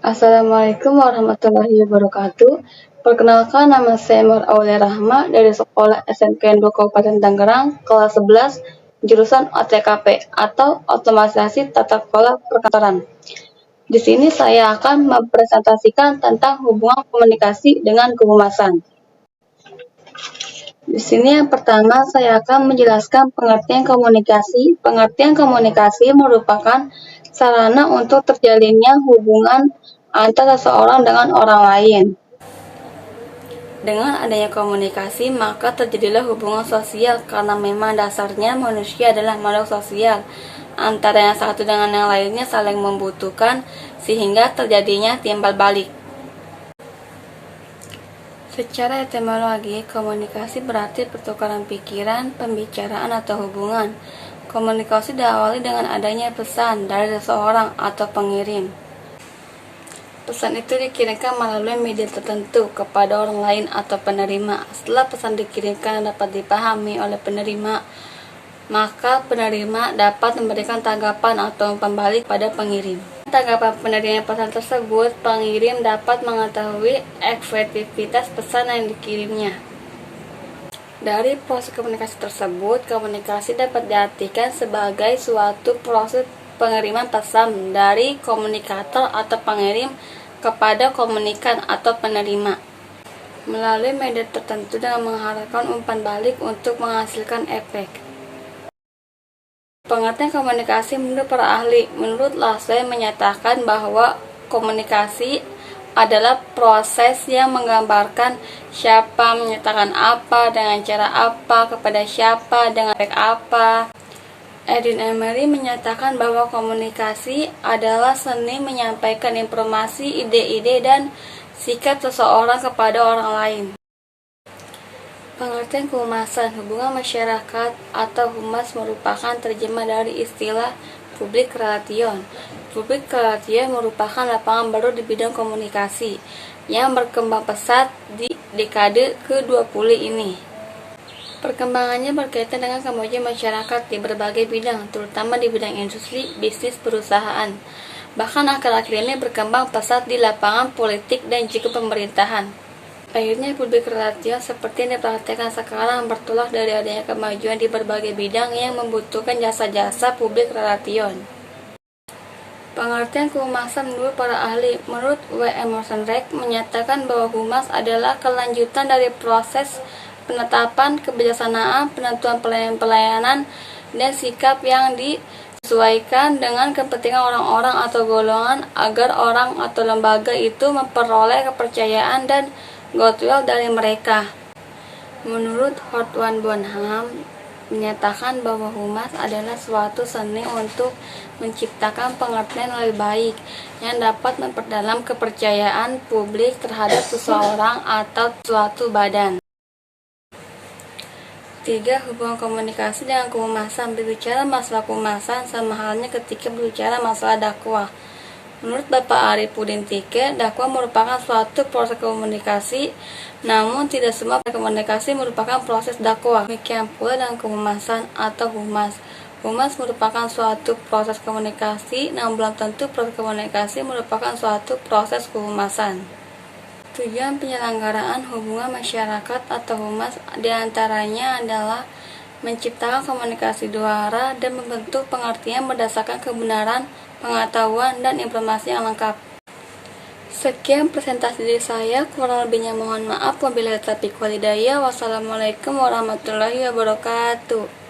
Assalamualaikum warahmatullahi wabarakatuh. Perkenalkan, nama saya Nur Aulia Rahma dari Sekolah SMK Negeri Kabupaten Tangerang, kelas 11, jurusan OTKP atau Otomatisasi Tata Kelola Perkantoran. Di sini saya akan mempresentasikan tentang hubungan komunikasi dengan kehumasan. Di sini yang pertama saya akan menjelaskan pengertian komunikasi. Pengertian komunikasi merupakan sarana untuk terjalinnya hubungan antara seseorang dengan orang lain. Dengan adanya komunikasi, maka terjadilah hubungan sosial karena memang dasarnya manusia adalah makhluk sosial. Antara yang satu dengan yang lainnya saling membutuhkan sehingga terjadinya timbal balik. Secara etimologi, komunikasi berarti pertukaran pikiran, pembicaraan, atau hubungan. Komunikasi diawali dengan adanya pesan dari seseorang atau pengirim. Pesan itu dikirimkan melalui media tertentu kepada orang lain atau penerima. Setelah pesan dikirimkan dan dapat dipahami oleh penerima, maka penerima dapat memberikan tanggapan atau umpan balik pada pengirim. Tanggapan penerima pesan tersebut, pengirim dapat mengetahui efektivitas pesan yang dikirimnya. Dari proses komunikasi tersebut, komunikasi dapat diartikan sebagai suatu proses pengiriman pesan dari komunikator atau pengirim kepada komunikan atau penerima melalui media tertentu dengan mengharapkan umpan balik untuk menghasilkan efek. Pengertian komunikasi menurut para ahli, menurut Laswell menyatakan bahwa komunikasi adalah proses yang menggambarkan siapa menyatakan apa, dengan cara apa, kepada siapa, dengan efek apa. Edwin Emery menyatakan bahwa komunikasi adalah seni menyampaikan informasi, ide-ide, dan sikap seseorang kepada orang lain. Pengertian kehumasan, hubungan masyarakat atau humas merupakan terjemah dari istilah public relation. Public relation merupakan lapangan baru di bidang komunikasi yang berkembang pesat di dekade ke-20 ini. Perkembangannya berkaitan dengan kemajuan masyarakat di berbagai bidang, terutama di bidang industri, bisnis, perusahaan. Bahkan akhir-akhir ini berkembang pesat di lapangan politik dan juga pemerintahan. Akhirnya public relation seperti yang dipraktikkan sekarang bertolak dari adanya kemajuan di berbagai bidang yang membutuhkan jasa-jasa public relation. Pengertian kehumasan menurut para ahli, menurut W. Emerson Reck menyatakan bahwa humas adalah kelanjutan dari proses penetapan kebijaksanaan, penentuan pelayanan, dan sikap yang disesuaikan dengan kepentingan orang-orang atau golongan agar orang atau lembaga itu memperoleh kepercayaan dan goodwill dari mereka. Menurut Howard Bonham menyatakan bahwa humas adalah suatu seni untuk menciptakan pengertian lebih baik yang dapat memperdalam kepercayaan publik terhadap seseorang atau suatu badan. 3. Hubungan komunikasi dengan kehumasan. Berbicara masalah kehumasan sama halnya ketika berbicara masalah dakwah. Menurut Bapak Arifudin Tike, dakwah merupakan suatu proses komunikasi, namun tidak semua komunikasi merupakan proses dakwah. Demikian pula dengan kehumasan atau humas. Humas merupakan suatu proses komunikasi, namun belum tentu proses komunikasi merupakan suatu proses kehumasan. Tujuan penyelenggaraan hubungan masyarakat atau humas diantaranya adalah menciptakan komunikasi dua arah dan membentuk pengertian berdasarkan kebenaran, pengetahuan, dan informasi yang lengkap. Sekian presentasi dari saya, kurang lebihnya mohon maaf. Wabillahi taufiq wal hidayah. Wassalamualaikum warahmatullahi wabarakatuh.